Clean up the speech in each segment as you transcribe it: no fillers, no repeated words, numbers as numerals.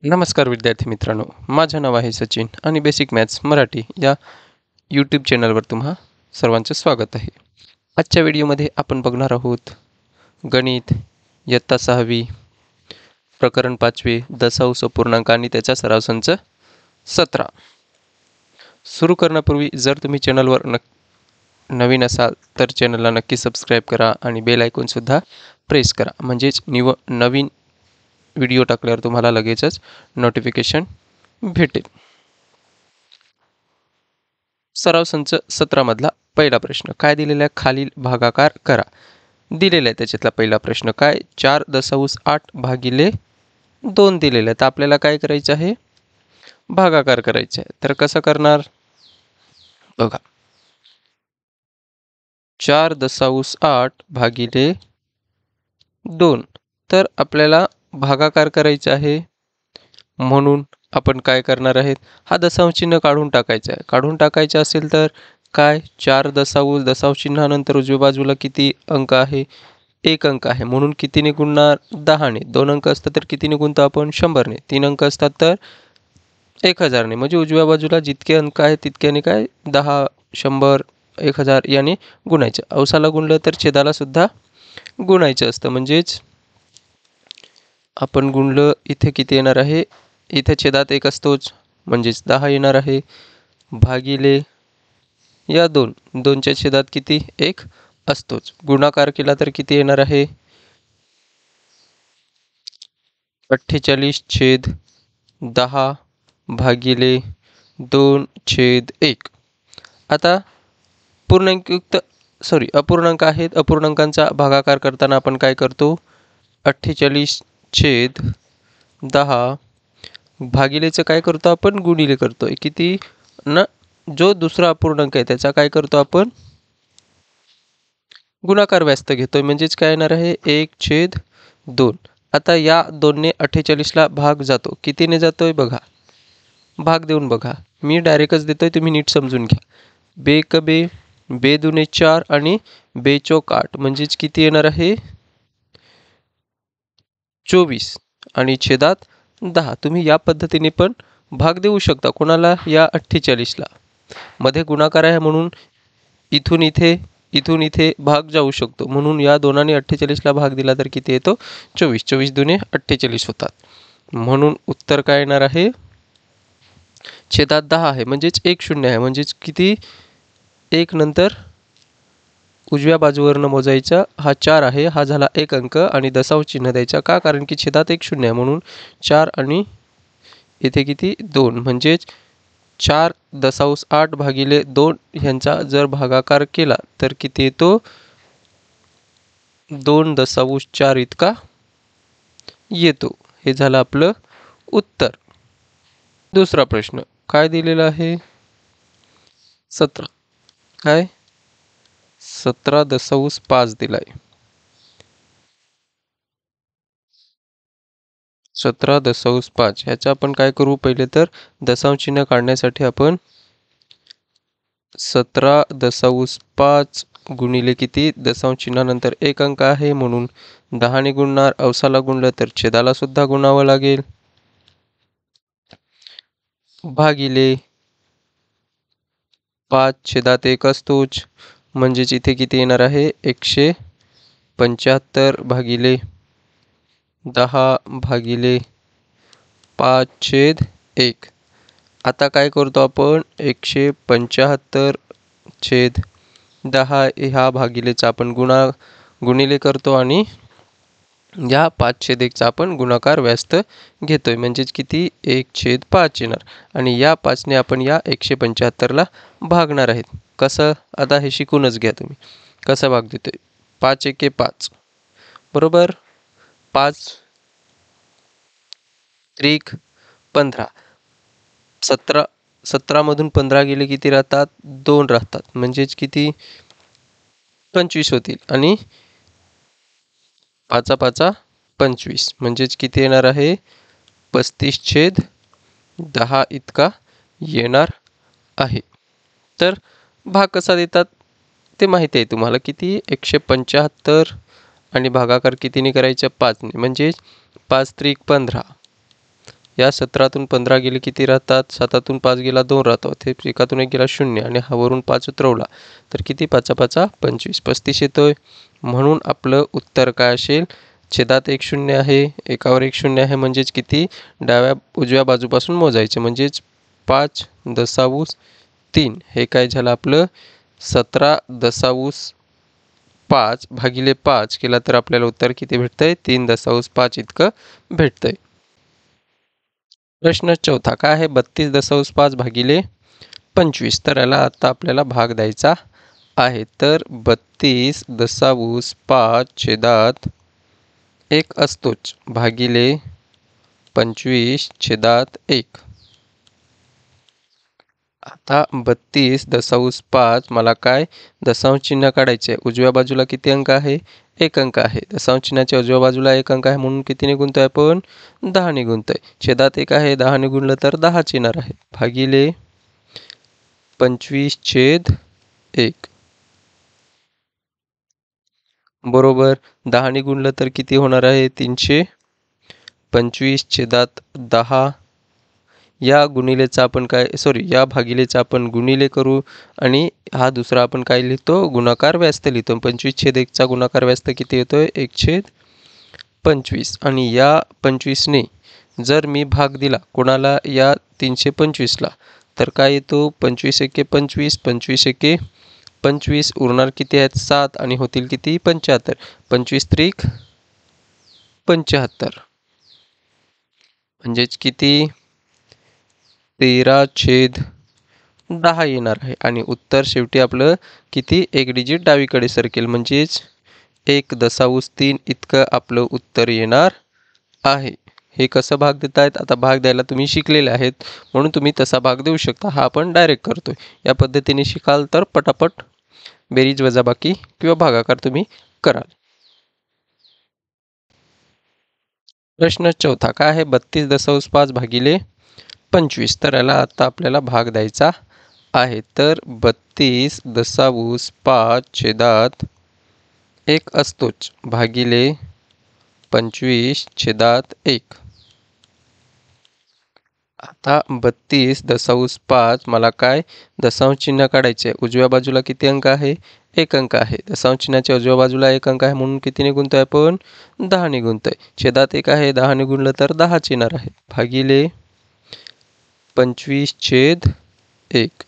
नमस्कार विद्यार्थी मित्रांनो, माझं नाव आहे सचिन आणि बेसिक मॅथ्स मराठी या यूट्यूब चॅनलवर तुम्हा सर्वांचं स्वागत आहे. आजच्या व्हिडिओमध्ये आपण बघणार आहोत गणित इयत्ता 6वी प्रकरण 5वे दशांश अपूर्णांक आणि त्याचा सराव संच 17. सुरू करण्यापूर्वी जर तुम्ही चॅनलवर नवीन असाल तर चॅनलला नक्की सबस्क्राईब करा आणि बेल आयकॉनसुद्धा प्रेस करा, म्हणजेच नवीन व्हिडिओ टाकल्यावर तुम्हाला लगेचच नोटिफिकेशन भेटेल. सराव संच 17 मधला पहिला प्रश्न काय दिलेला आहे? खालील भागाकार करा. दिलेला आहे त्याच्यातला पहिला प्रश्न काय? 4.8 भागिले 2 दिलेला आहे. तर आपल्याला काय करायचं आहे? भागाकार करायचा आहे. तर कसं करणार बघा, 4.8 भागिले 2 तर आपल्याला भागाकार करायचा आहे, म्हणून आपण काय करणार आहेत? हा दशांश चिन्ह काढून टाकायचा आहे. काढून टाकायचं असेल तर काय? 4 दशांश चिन्हानंतर उजव्या बाजूला किती अंक आहे? 1 अंक आहे, म्हणून कितीने गुणणार? 10ने. 2 अंक असतात तर कितीने गुणतो आपण? 100ने. 3 अंक असतात तर 1000ने. म्हणजे उजव्या बाजूला जितके अंक आहेत तितक्याने काय? 10, 100, 1000 याने गुणायचं. अंशाला गुणलं तर छेदाला सुद्धा गुणायचं असतं. म्हणजेच आपण गुणलं इथे किती येणार आहे? इथे छेदात 1 असतोच, म्हणजेच 10 येणार आहे, भागिले या 2च्या छेदात किती? 1 असतोच. गुणाकार केला तर किती येणार आहे? 48/10 भागिले 2/1. आता अपूर्णांक आहेत. अपूर्णांकांचा भागाकार करताना आपण काय करतो? 48/10 भागिलेचं काय करतो आपण? गुणिले करतो. किती ना? जो दुसरा अपूर्णांक आहे त्याचा काय करतो आपण? गुणाकार व्यस्त घेतोय, म्हणजेच काय येणार आहे? 1/2. आता या 2ने 48ला भाग जातो. कितीने जातोय बघा, भाग देऊन बघा. मी डायरेक्टच देतोय, तुम्ही नीट समजून घ्या. बे बे, बे दुने 4 आणि बे चौक 8, म्हणजेच किती येणार आहे? 24 आणि छेदात 10. तुम्ही या पद्धतीने पण भाग देऊ शकता. कोणाला? या 48ला. मध्ये गुणाकार आहे म्हणून इथून इथे भाग जाऊ शकतो, म्हणून या 2 आणि 48ला भाग दिला तर किती येतो? 24. 24 दुने 48 होतात, म्हणून उत्तर काय येणार आहे? छेदात 10 आहे, म्हणजेच 1 शून्य आहे. म्हणजेच किती? 1 नंतर उजव्या बाजूवरनं मोजायचा. हा 4 आहे, हा झाला 1 अंक आणि दशांश चिन्ह द्यायचा. का? कारण की छेदात 1 शून्य आहे, म्हणून 4 आणि इथे किती? 2. म्हणजेच 4.8 भागिले 2 ह्यांचा जर भागाकार केला तर किती येतो? 2.4 इतका येतो. हे झालं आपलं उत्तर. दुसरा प्रश्न काय दिलेला आहे? 17. काय? 17.5 दिलाय. 17.5 ह्याचा आपण काय करू? पहिले तर दशांश चिन्ह काढण्यासाठी आपण 17.5 गुणिले किती? दशांश चिन्हानंतर 1 अंक आहे म्हणून 10ने गुणणार. अंशाला गुणलं तर छेदाला सुद्धा गुणावं लागेल, भागिले 5 छेदात 1 असतोच, म्हणजेच इथे किती येणार आहे? 175 भागिले 10 भागिले 5/1. आता काय करतो आपण? 175/10 ह्या भागिलेचा आपण गुणिले करतो आणि या 5/1चा आपण गुणाकार व्यस्त घेतोय, म्हणजेच किती? 1/5 येणार आणि या 5ने आपण या 175ला भागणार आहेत. कसं? आता हे शिकूनच घ्या तुम्ही कसं भाग देतोय. 5 एके 5 बरोबर, 5 त्रिक 15. 17मधून 15 गेले किती राहतात? 2 राहतात, म्हणजेच किती? 25 होतील आणि 5×5=25, म्हणजेच किती येणार आहे? 35/10 इतका येणार आहे. तर भाग कसा देतात ते माहिती आहे तुम्हाला. किती? 175 आणि भागाकार कितीने करायचं? 5ने. म्हणजे 5 त्रिक 15, या 17तून 15 गेले किती राहतात? 7तून 5 गेला 2 राहतात. हे एकातून 1 गेला 0 आणि हा वरून 5 उतरवला तर किती? 5 5 25, 35 येतोय. म्हणून आपलं उत्तर काय असेल? छेदात 1 0 आहे, एकावर 1 0 आहे, म्हणजेच किती? उजव्या बाजूपासून मोजायचे, म्हणजेच 5 दशांश 3. हे काय झालं आपलं? 17.5 भागिले 5 केला तर आपल्याला उत्तर किती भेटतंय? 3.5 इतकं भेटतंय. प्रश्न चौथा काय आहे? 32.5 भागिले 25. तर याला आता आपल्याला भाग द्यायचा आहे. तर 32.5 छेदात 1 असतोच भागिले 25 छेदात 1. आता 32.5 मला काय? दशांश चिन्ह काढायचे. उजव्या बाजूला किती अंक आहे? 1 अंक आहे. दशांश चिन्हाच्या उजव्या बाजूला 1 अंक आहे, म्हणून कितीने गुणतोय आपण? 10ने गुणतोय. छेदात 1 आहे, 10ने गुणलं तर 10 येणार आहे, भागिले 25/1. बरोबर. 10ने गुणलं तर किती होणार आहे? 325/10. या गुणिलेचा आपण काय, सॉरी, या भागिलेचा आपण गुणिले करू आणि हा दुसरा आपण काय लिहितो? गुणाकार व्यस्त लिहितो. 25/1चा गुणाकार व्यस्त किती येतोय? 1/25. आणि या 25ने जर मी भाग दिला कोणाला? या 325ला, तर काय येतो? 25 एके 25, 25 एके 25, उरणार किती आहेत? 7 आणि होतील किती? 75. 25 त्रिक 75, म्हणजेच किती? 13/10 येणार आहे. आणि उत्तर शेवटी आपलं किती? 1 डिजिट डावीकडे सरकेल, म्हणजेच 1.3 इतकं आपलं उत्तर येणार आहे. हे कसं भाग देत आहेत? आता भाग द्यायला तुम्ही शिकलेले आहेत, म्हणून तुम्ही तसा भाग देऊ शकता. हा आपण डायरेक्ट करतोय. या पद्धतीने शिकाल तर पटापट बेरीज वजाबाकी किंवा भागाकार तुम्ही कराल. प्रश्न चौथा काय आहे? 32.5 भागिले 25. तर याला आता आपल्याला भाग द्यायचा आहे. तर 32.5 छेदात 1 असतोच भागिले 25/1. आता 32.5 मला काय? दशांश चिन्ह काढायचे. उजव्या बाजूला किती अंक आहे? 1 अंक आहे. दशांश चिन्हाच्या उजव्या बाजूला 1 अंक आहे, म्हणून कितीने गुणतोय आपण? 10ने गुणतोय. छेदात 1 आहे, 10ने गुणलं तर 10 येणार आहे, भागिले 25/1.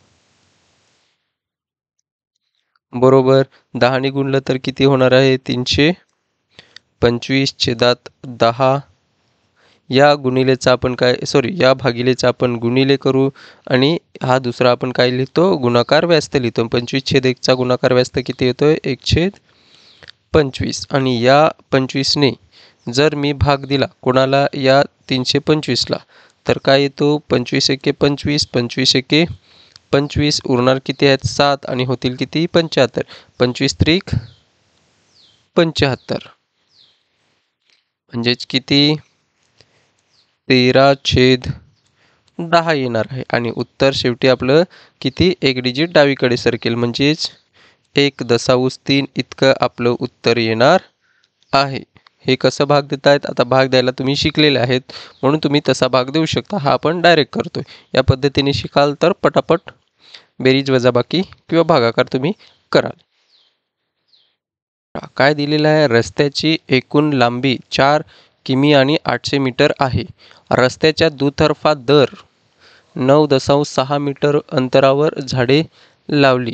बरोबर. 10ने गुणलं तर किती होणार आहे? 325/10. या गुणिलेचा आपण काय, सॉरी, या भागिलेचा आपण गुणिले करू आणि हा दुसरा आपण काय लिहितो? गुणाकार व्यस्त लिहितो. 25/1चा गुणाकार व्यस्त किती येतोय? 1/25. आणि या 25ने जर मी भाग दिला कोणाला? या 325ला, तर काय येतो? 25 एके 25, 25 एके 25, उरणार किती आहेत? 7 आणि होतील किती? 75. 25 त्रिक 75, म्हणजेच किती? 13/10 येणार आहे. आणि उत्तर शेवटी आपलं किती? 1 डिजिट डावीकडे सरकेल, म्हणजेच 1.3 इतकं आपलं उत्तर येणार आहे. हे कसं भाग देत आहेत? आता भाग द्यायला तुम्ही शिकलेले आहेत, म्हणून तुम्ही तसा भाग देऊ शकता. हा आपण डायरेक्ट करतोय. या पद्धतीने शिकाल तर पटापट बेरीज वजाबाकी किंवा भागाकार तुम्ही कराल. काय दिलेलं आहे? रस्त्याची एकूण लांबी 4 किमी आणि 800 मीटर आहे. रस्त्याच्या दुतर्फा दर 9.6 मीटर अंतरावर झाडे लावली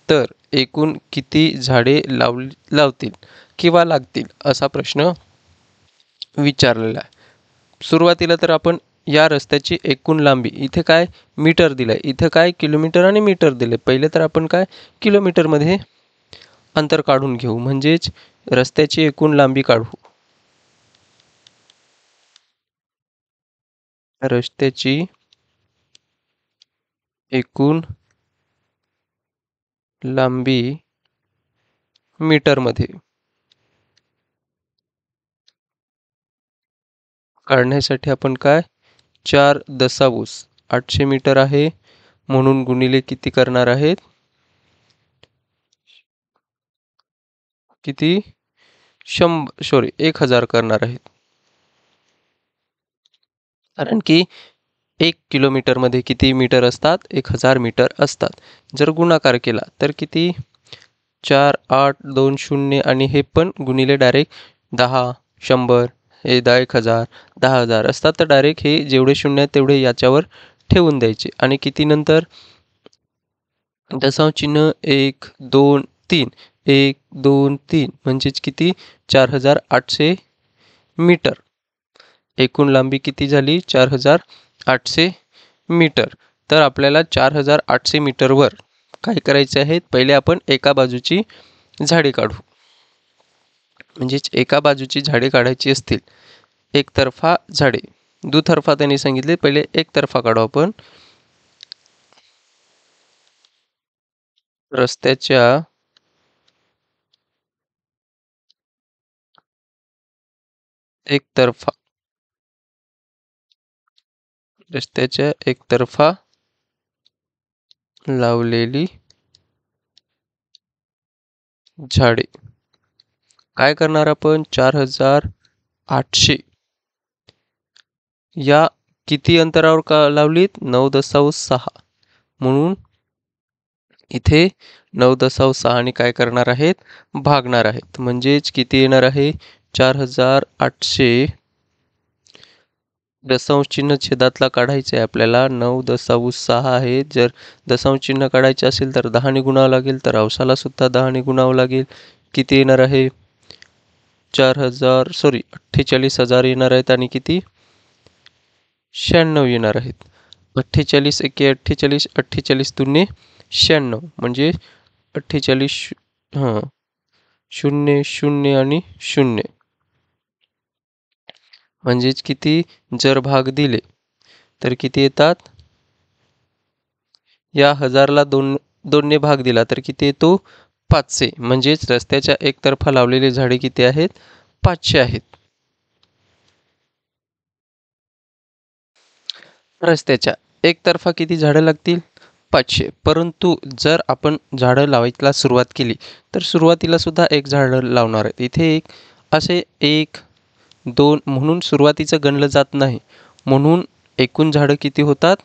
तर एकूण किती झाडे लावतील किंवा लागतील, असा प्रश्न विचारलेला आहे. सुरुवातीला तर आपण या रस्त्याची एकूण लांबी, इथे काय मीटर दिलं आहे, इथं काय किलोमीटर आणि मीटर दिले. पहिले तर आपण काय किलोमीटरमध्ये अंतर काढून घेऊ, म्हणजेच रस्त्याची एकूण लांबी काढू. रस्त्याची एकूण लांबी मीटरमध्ये काढण्यासाठी आपण काय 4.800 मीटर आहे, म्हणून गुणिले किती करणार आहेत? किती? 1000 करणार आहेत. कारण की 1 किलोमीटरमध्ये किती मीटर असतात? 1000 मीटर असतात. जर गुणाकार केला तर किती? 4, 8, 2 शून्य आणि हे पण गुणिले डायरेक्ट 10, 100, हे 10,000, 10,000 असतात. तर डायरेक्ट हे जेवढे शून्य आहेत तेवढे याच्यावर ठेवून द्यायचे आणि किती नंतर दशांश चिन्ह 1, 2, 3, 1, 2, 3 म्हणजेच किती? 4800 मीटर. एकूण लांबी किती झाली? 4800 मीटर. तर आपल्याला 4800 मीटरवर काय करायचे आहेत? पहिले आपण एका बाजूची झाडे काढू. म्हणजेच एका बाजूची झाडे काढायची असतील, एकतर्फा झाडे. दुतर्फा त्यांनी सांगितले, पहिले एकतर्फा काढू आपण. रस्त्याच्या एकतर्फा एकतर्फा लावलेली झाडे. काय करणार आपण? 4800 या किती अंतरावर का लावलीत? 9.6. म्हणून इथे 9.6 आणि काय करणार आहेत? भागणार आहेत. म्हणजेच किती येणार आहे? 4800 दशांश चिन्ह छेदातला काढायचे आहे आपल्याला. 9.6 आहे. जर दशांश चिन्ह काढायचे असेल तर 10 ने गुणावं लागेल, तर अवसाला सुद्धा 10 ने गुणावं लागेल. किती येणार आहे? 48,000 येणार आहेत आणि किती? 96 येणार आहेत. 48 एके 48, 48 दुने 96 म्हणजे 48 हां 0 0 आणि 0 म्हणजेच किती? जर भाग दिले तर किती येतात? या 1000ला 2 ने भाग दिला तर किती येतो? 500. म्हणजेच रस्त्याच्या एकतर्फा लावलेली झाडे किती आहेत? 500 आहेत. रस्त्याच्या एकतर्फा किती झाडं लागतील? 500. परंतु जर आपण झाडं लावायला सुरुवात केली तर सुरुवातीला सुद्धा एक झाडं लावणार आहेत. इथे एक असे 1, 2 म्हणून सुरुवातीचं गणलं जात नाही. म्हणून एकूण झाडं किती होतात?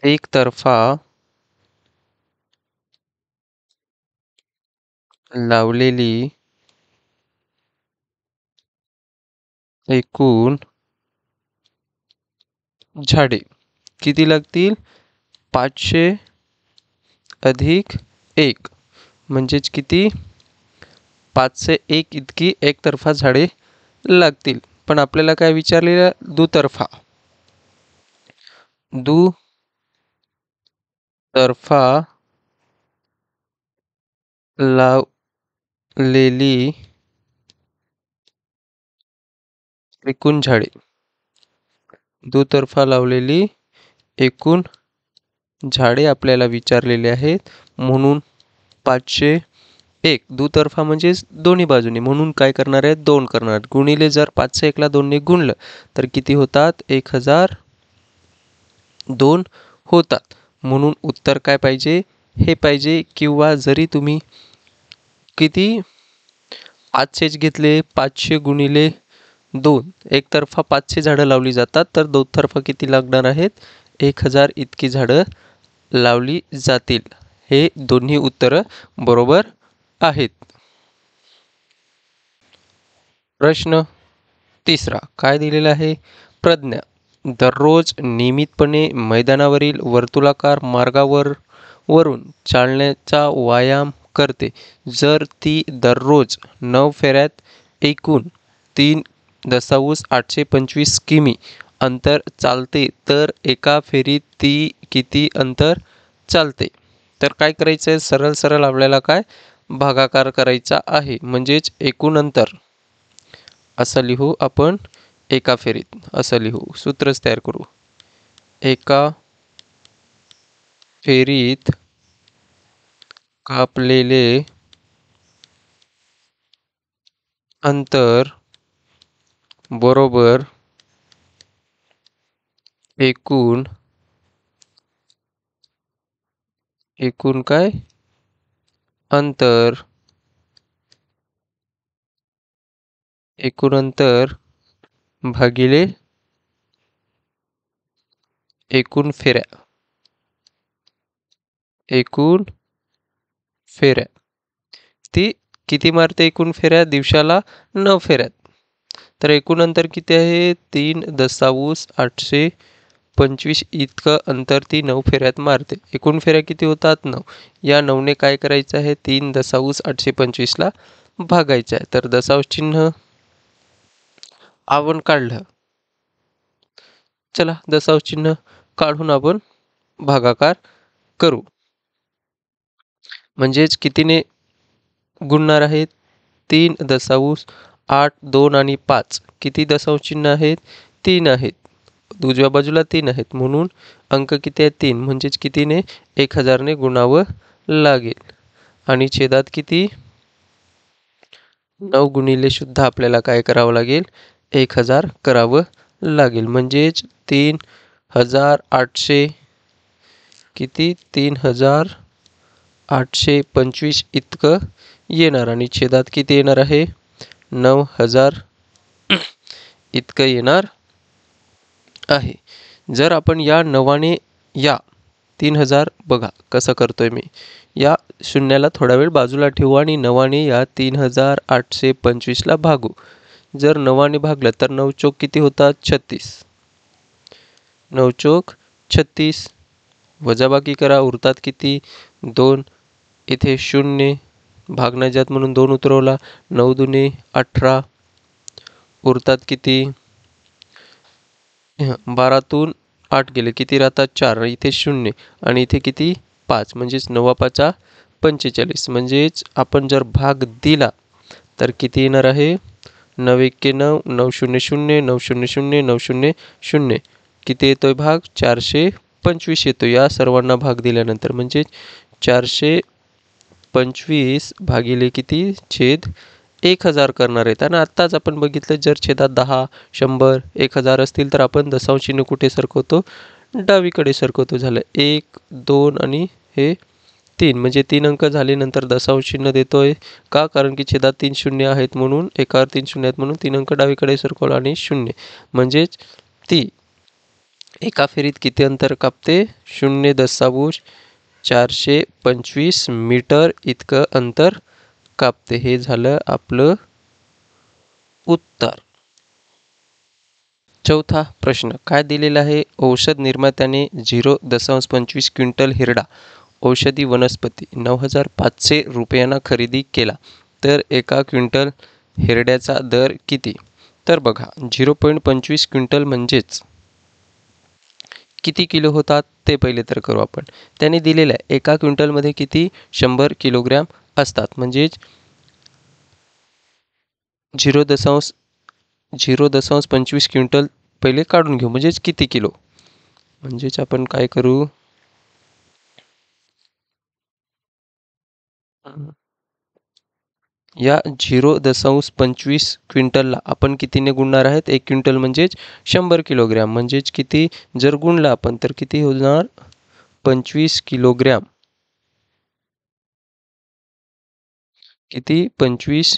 एकतर्फा लावलेली एकूण झाडे किती लागतील? 500 अधिक 1 म्हणजेच किती? 501 इतकी एकतर्फा झाडे लागतील. पण आपल्याला काय विचारलेलं? दुतर्फा. दुतर्फा लावलेली एकूण झाडे. दुतर्फा लावलेली एकूण झाडे आपल्याला विचारलेले आहेत. म्हणून 501 दुतर्फा म्हणजेच दोन्ही बाजूनी, म्हणून काय करणार आहेत? 2 करणार आहेत. गुणिले जर 501ला 2 ने गुणलं तर किती होतात? 1002 होतात. म्हणून उत्तर काय पाहिजे? हे पाहिजे. किंवा जरी तुम्ही किती 500 घेतले, 500 गुणिले 2 एकतर्फा 500 झाडं लावली जातात, तर दुतर्फा किती लागणार आहेत? 1000 इतकी झाडं लावली जातील. हे दोन्ही उत्तरं बरोबर आहेत. प्रश्न तिसरा काय दिलेला आहे? प्रज्ञा दररोज नियमितपणे मैदानावरील वर्तुळाकार मार्गावर वरून चालण्याचा व्यायाम करते. जर ती दररोज 9 फेऱ्यात एकूण 3,825 किमी अंतर चालते, तर एका फेरीत ती किती अंतर चालते? तर काय करायचं आहे? सरळ सरळ आपल्याला काय भागाकार करायचा आहे. म्हणजेच एकूण अंतर असं लिहू आपण. एका फेरीत असं लिहू. सूत्रच तयार करू. एका फेरीत कापलेले अंतर बरोबर एकूण काय अंतर. एकूण अंतर भागिले एकूण फेऱ्या. एकूण फेऱ्या ती किती मारते एकूण फेऱ्या? दिवसाला 9 फेऱ्यात. तर एकूण अंतर किती आहे? 3,825 इतकं अंतर ती 9 फेऱ्यात मारते. एकूण फेऱ्या किती होतात? 9. या 9ने काय करायचं आहे? 3,825ला भागायचं आहे. तर दशांश चिन्ह आपण काढलं. चला दशांश चिन्ह काढून आपण भागाकार करू. म्हणजेच कितीने गुणणार आहेत? 3,8, 2 आणि 5 किती दशांश चिन्ह आहेत? 3 आहेत. उजव्या बाजूला 3 आहेत म्हणून अंक किती आहेत? 3. म्हणजेच कितीने? 1000ने गुणावं लागेल. आणि छेदात किती? 9 गुणिले सुद्धा आपल्याला काय करावं लागेल? 1000 करावं लागेल. म्हणजेच 3,800 किती? 3,825 इतकं येणार आणि छेदात किती येणार आहे? 9,000 इतकं येणार आहे. जर आपण या 9ने या 3,000 बघा कसं करतोय मी. या शून्याला थोडा वेळ बाजूला ठेवू आणि 9ने या 3,825ला भागू. जर 9ने भागलं तर 9 चोक किती होतात? 36. 9 चोक 36. वजाबाकी करा. उरतात किती? 2. इथे 0 भागण्याच्यात म्हणून 2 उतरवला. 9 दुने 18. उरतात किती? 12तून 8 गेले किती राहतात? 4. इथे 0 आणि इथे किती? 5. म्हणजेच 9 5 45. म्हणजेच आपण जर भाग दिला तर किती येणार आहे? 9 1 9, 9 0 0, 9 0 0, 9 0 0. किती येतोय भाग? 425 येतो या सर्वांना भाग दिल्यानंतर. म्हणजे 425 भागिले किती? छेद 1000 करणार आहेत. आणि आत्ताच आपण बघितलं जर छेदात 10, 100, 1000 असतील तर आपण दशांश चिन्ह कुठे सरकवतो? डावीकडे सरकवतो. झालं 1, 2 आणि हे 3. म्हणजे 3 अंक झाले. नंतर दशांश चिन्ह देतोय का? कारण की छेदात 3 शून्य आहेत म्हणून एकावर 3 शून्य आहेत म्हणून 3 अंक डावीकडे सरकवला आणि 0. म्हणजेच ती एका फेरीत किती अंतर कापते? 0,425 मीटर इतकं अंतर कापते. हे झालं आपलं उत्तर. चौथा प्रश्न काय दिलेला आहे? औषध निर्मात्याने 0,25 क्विंटल हिरडा औषधी वनस्पती 9,500 रुपयांना खरेदी केला तर एका क्विंटल हिरड्याचा दर किती? तर बघा 0,25 क्विंटल म्हणजेच किती किलो होतात ते पहिले तर करू आपण. त्याने दिलेलं आहे एका क्विंटलमध्ये किती? 100 किलोग्रॅम असतात. म्हणजेच 0,25 क्विंटल पहिले काढून घेऊ. म्हणजेच किती किलो? म्हणजेच आपण काय करू? या 0,25 क्विंटलला आपण कितीने गुणणार आहेत? 1 क्विंटल म्हणजेच 100 किलोग्रॅम. म्हणजेच किती जर गुणला आपण तर किती होणार? 25 किलोग्रॅम. किती? 25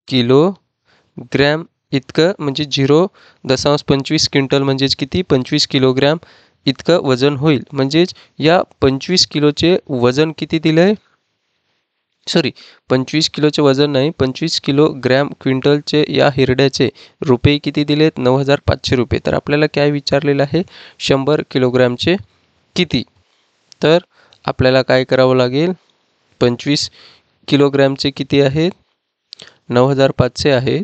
किलोग्रॅम इतकं म्हणजे 0,25 क्विंटल म्हणजेच किती? 25 किलोग्रॅम इतकं वजन होईल. म्हणजेच या 25 किलोचे वजन किती दिलंय? सॉरी 25 किलोचे वजन नाही 25 किलोग्रॅम क्विंटलचे या हिरड्याचे रुपये किती दिलेत? 9,500 रुपये. तर आपल्याला काय विचारलेलं आहे? 100 किलोग्रॅमचे किती? तर आपल्याला काय करावं लागेल? 25 किलोग्रॅमचे किती आहेत? 9,500 आहेत.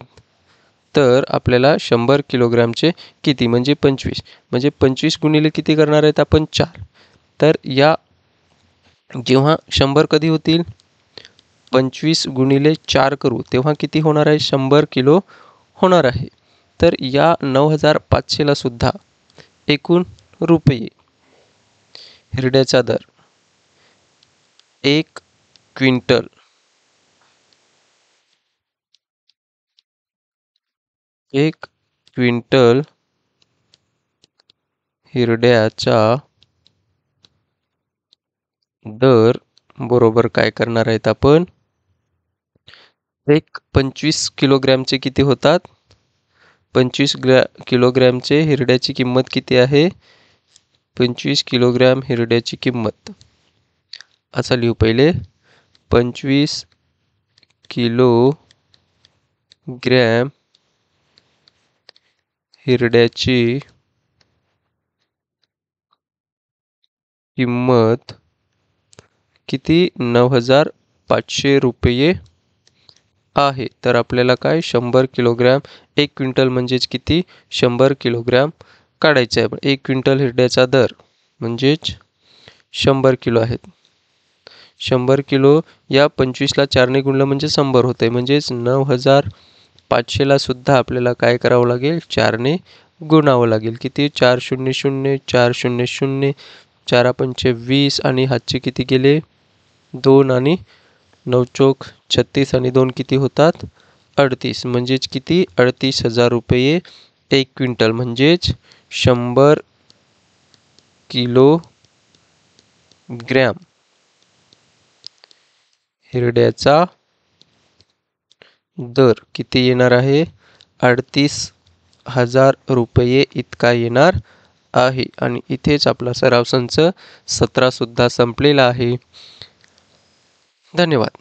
तर आपल्याला 100 किलोग्रॅमचे किती? म्हणजे 25. म्हणजे 25 गुणिले किती करणार आहेत आपण? 4. तर या जेव्हा 100 कधी होतील? 25 गुणिले 4 करू तेव्हा किती होणार आहे? 100 किलो होणार आहे. तर या 9,500ला सुद्धा एकूण रुपये हिरड्याचा दर 1 क्विंटल हिरड्याचा दर बरोबर काय करणार आहेत आपण? एक 25 किलोग्रॅमचे किती होतात? 25 किलोग्रॅमचे हिरड्याची किंमत किती आहे? 25 किलोग्रॅम हिरड्याची किंमत. असं लिहू पहिले. 25 किलोग्रॅम हिरड्याची किंमत किती? 9,500 रुपये आहे. तर आपल्याला काय 100 किलोग्रॅम 1 क्विंटल म्हणजेच किती? 100 किलोग्रॅम काढायचं आहे. 1 क्विंटल हिरड्याचा दर म्हणजेच 100 किलो आहेत. 100 किलो या 25ला 4ने गुणलं म्हणजे 100 होते. म्हणजेच 9,500ला सुद्धा आपल्याला काय करावं लागेल? 4ने गुणावं लागेल. किती? 4 0 0 4 0 0 4 पंचे 20 आणि हातचे किती गेले? 2 आणि 9 चोक 36 आणि 2 किती होतात? 38. म्हणजेच किती? 38,000 रुपये 1 क्विंटल म्हणजेच 100 किलोग्रॅम हिरड्याचा दर किती येणार आहे? 38,000 रुपये इतका येणार आहे. आणि इथेच आपला सराव संच 17 सुद्धा संपलेला आहे. धन्यवाद.